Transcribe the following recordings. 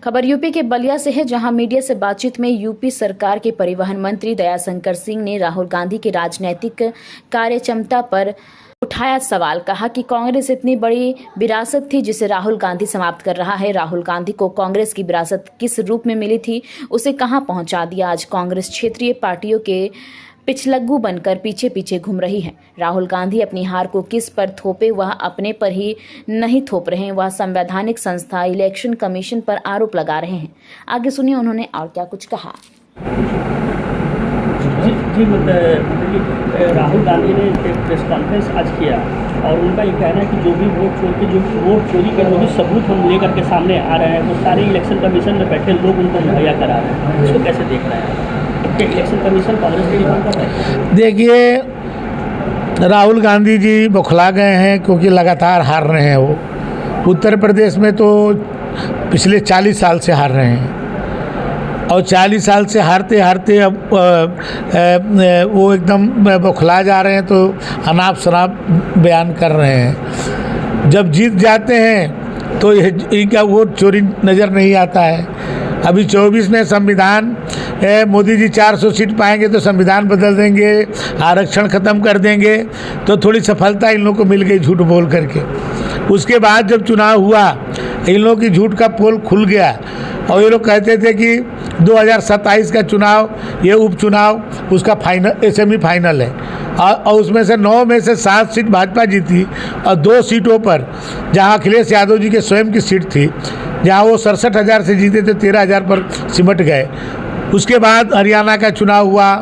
खबर यूपी के बलिया से है, जहां मीडिया से बातचीत में यूपी सरकार के परिवहन मंत्री दयाशंकर सिंह ने राहुल गांधी की राजनीतिक कार्यक्षमता पर उठाया सवाल। कहा कि कांग्रेस इतनी बड़ी विरासत थी जिसे राहुल गांधी समाप्त कर रहा है। राहुल गांधी को कांग्रेस की विरासत किस रूप में मिली थी, उसे कहां पहुंचा दिया। आज कांग्रेस क्षेत्रीय पार्टियों के पिछलग्गू बनकर पीछे पीछे घूम रही है। राहुल गांधी अपनी हार को किस पर थोपे, वह अपने पर ही नहीं थोप रहे हैं, वह संवैधानिक संस्था इलेक्शन कमीशन पर आरोप लगा रहे हैं। आगे सुनिए उन्होंने और क्या कुछ कहा। जी राहुल गांधी ने एक प्रेस कॉन्फ्रेंस आज किया और उनका ये कहना है कि जो भी वोट चोरी कर वो सबूत हम लेकर के सामने आ रहे हैं, वो सारे इलेक्शन कमीशन में बैठे लोग उनको मुहैया करा रहे हैं। इसको कैसे देख रहे हैं? इलेक्शन कमीशन कांग्रेस के डिमांड कर रहा है। देखिए, राहुल गांधी जी बौखला गए हैं क्योंकि लगातार हार रहे हैं। वो उत्तर प्रदेश में तो पिछले 40 साल से हार रहे हैं और 40 साल से हारते हारते अब वो एकदम बौखला जा रहे हैं, तो अनाप शनाप बयान कर रहे हैं। जब जीत जाते हैं तो इनका वोट चोरी नज़र नहीं आता है। अभी 24 में संविधान मोदी जी 400 सीट पाएंगे तो संविधान बदल देंगे, आरक्षण ख़त्म कर देंगे, तो थोड़ी सफलता इन लोगों को मिल गई झूठ बोल करके। उसके बाद जब चुनाव हुआ, इन लोगों की झूठ का पोल खुल गया और ये लोग कहते थे कि 2027 का चुनाव, ये उपचुनाव उसका सेमीफाइनल है और उसमें से 9 में से 7 सीट भाजपा जीती और 2 सीटों पर जहां अखिलेश यादव जी के स्वयं की सीट थी, जहां वो 67,000 से जीते थे 13,000 पर सिमट गए। उसके बाद हरियाणा का चुनाव हुआ,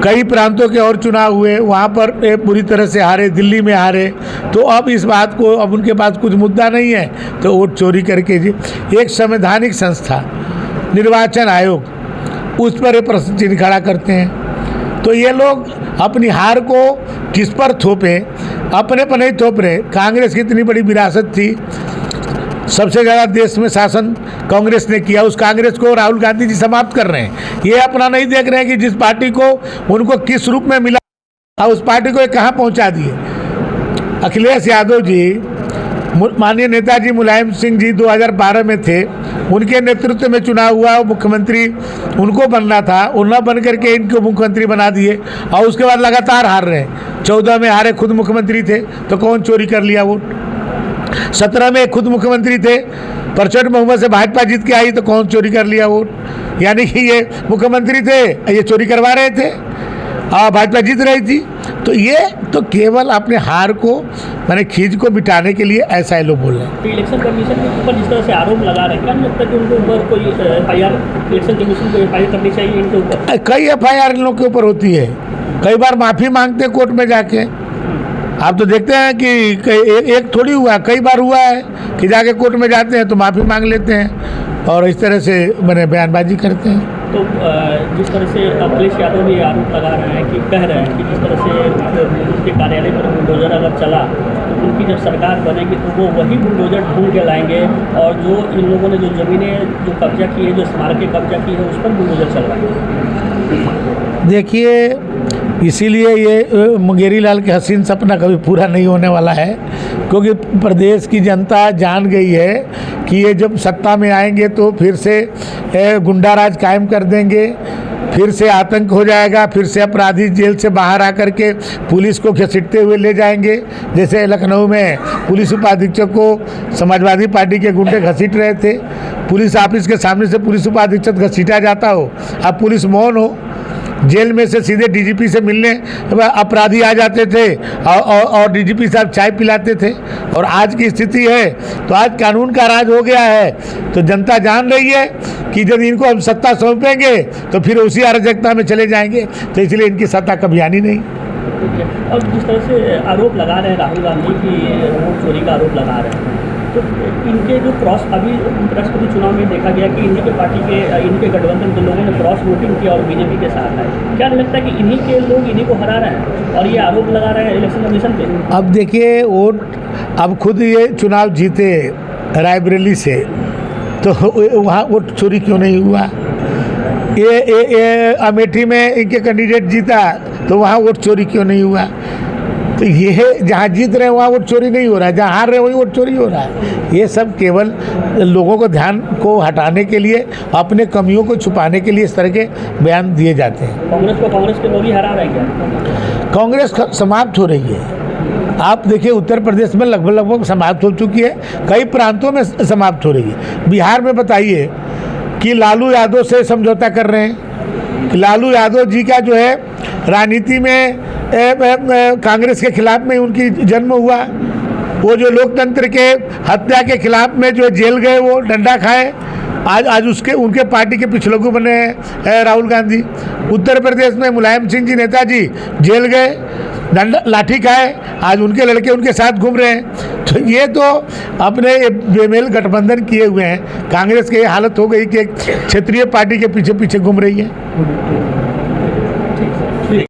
कई प्रांतों के और चुनाव हुए, वहाँ पर बुरी तरह से हारे, दिल्ली में हारे। तो अब इस बात को, अब उनके पास कुछ मुद्दा नहीं है तो वोट चोरी करके जी एक संवैधानिक संस्था निर्वाचन आयोग, उस पर प्रश्न चिन्ह खड़ा करते हैं। तो ये लोग अपनी हार को किस पर थोपे, अपने पर नहीं थोप रहे। कांग्रेस की इतनी बड़ी विरासत थी, सबसे ज़्यादा देश में शासन कांग्रेस ने किया, उस कांग्रेस को राहुल गांधी जी समाप्त कर रहे हैं। ये अपना नहीं देख रहे हैं कि जिस पार्टी को उनको किस रूप में मिला और उस पार्टी को कहाँ पहुँचा दिए। अखिलेश यादव जी, माननीय नेताजी मुलायम सिंह जी 2012 में थे, उनके नेतृत्व में चुनाव हुआ, मुख्यमंत्री उनको बनना था, उन बन करके इनको मुख्यमंत्री बना दिए और उसके बाद लगातार हार रहे हैं। 14 में हारे, खुद मुख्यमंत्री थे तो कौन चोरी कर लिया वोट। 17 में खुद मुख्यमंत्री थे, प्रचंड बहुमत से भाजपा जीत के आई तो कौन चोरी कर लिया वोट। यानी कि ये मुख्यमंत्री थे, ये चोरी करवा रहे थे और भाजपा जीत रही थी। तो ये तो केवल अपने हार को, माने खींच को मिटाने के लिए ऐसा ही लोग बोल रहे हैं। तो इलेक्शन कमीशन के ऊपर जिस तरह से आरोप लगा रहे हैं, क्या नहीं लगता कि उनके ऊपर कोई एफआईआर, इलेक्शन कमीशन को एफआईआर करनी चाहिए इनके ऊपर? कई एफआईआर इन लोग के ऊपर होती है, कई बार माफ़ी मांगते कोर्ट में जाके। आप तो देखते हैं कि एक थोड़ी हुआ, कई बार हुआ है कि जाके कोर्ट में जाते हैं तो माफ़ी मांग लेते हैं और इस तरह से मैंने बयानबाजी करते हैं। तो जिस तरह से अखिलेश यादव भी आरोप लगा रहे हैं कि कह रहे हैं कि जिस तरह से उनके कार्यालय पर बुलडोजर अगर चला तो उनकी जब सरकार बनेगी तो वो वही बुलडोजर ढूंढ के लाएंगे और जो इन लोगों ने जो ज़मीनें जो कब्जा की है, जो स्मारकें कब्जा की है, उस पर बुलडोजर चलवाएंगे। देखिए, इसीलिए ये मुंगेरी लाल के हसीन सपना कभी पूरा नहीं होने वाला है, क्योंकि प्रदेश की जनता जान गई है कि ये जब सत्ता में आएंगे तो फिर से गुंडा राज कायम कर देंगे, फिर से आतंक हो जाएगा, फिर से अपराधी जेल से बाहर आकर के पुलिस को घसीटते हुए ले जाएंगे। जैसे लखनऊ में पुलिस उपाधीक्षक को समाजवादी पार्टी के गुंडे घसीट रहे थे, पुलिस ऑफिस के सामने से पुलिस उपाधीक्षक घसीटा जाता हो, अब पुलिस मौन हो, जेल में से सीधे डीजीपी से मिलने अपराधी आ जाते थे और डीजीपी साहब चाय पिलाते थे। और आज की स्थिति है तो आज कानून का राज हो गया है, तो जनता जान रही है कि जब इनको हम सत्ता सौंपेंगे तो फिर उसी अराजकता में चले जाएंगे, तो इसलिए इनकी सत्ता कभी आनी नहीं। अब जिस तरह से आरोप लगा रहे हैं राहुल गांधी की, वोट चोरी का आरोप लगा रहे हैं, तो इनके जो क्रॉस, अभी राष्ट्रपति चुनाव में देखा गया कि इन्हीं के पार्टी के, इनके गठबंधन के लोगों ने क्रॉस वोटिंग किया और बीजेपी के साथ है। क्या नहीं लगता कि इन्हीं के लोग इन्हीं को हरा रहे हैं और ये आरोप लगा रहे हैं इलेक्शन कमीशन पे? अब देखिए, वोट, अब खुद ये चुनाव जीते रायबरेली से, तो वहाँ वोट चोरी क्यों नहीं हुआ? ये अमेठी में इनके कैंडिडेट जीता तो वहाँ वोट चोरी क्यों नहीं हुआ? तो ये जहाँ जीत रहे हैं वहाँ वोट चोरी नहीं हो रहा है, जहाँ हार रहे हैं वहीं वोट चोरी हो रहा है। ये सब केवल लोगों को ध्यान को हटाने के लिए, अपने कमियों को छुपाने के लिए इस तरह के बयान दिए जाते हैं। कांग्रेस के लोग ही हरा रहे हैं क्या? कांग्रेस समाप्त हो रही है। आप देखिए उत्तर प्रदेश में लगभग समाप्त हो चुकी है, कई प्रांतों में समाप्त हो रही है। बिहार में बताइए कि लालू यादव से समझौता कर रहे हैं, कि लालू यादव जी का जो है राजनीति में कांग्रेस के खिलाफ में उनकी जन्म हुआ। वो जो लोकतंत्र के हत्या के खिलाफ में जो जेल गए, वो डंडा खाए, आज उनके पार्टी के पिछलगू बने हैं राहुल गांधी। उत्तर प्रदेश में मुलायम सिंह जी नेताजी जेल गए, डंडा लाठी खाए, आज उनके लड़के उनके साथ घूम रहे हैं। तो ये तो अपने बेमेल गठबंधन किए हुए हैं। कांग्रेस की ये हालत हो गई कि एक क्षेत्रीय पार्टी के पीछे पीछे घूम रही है।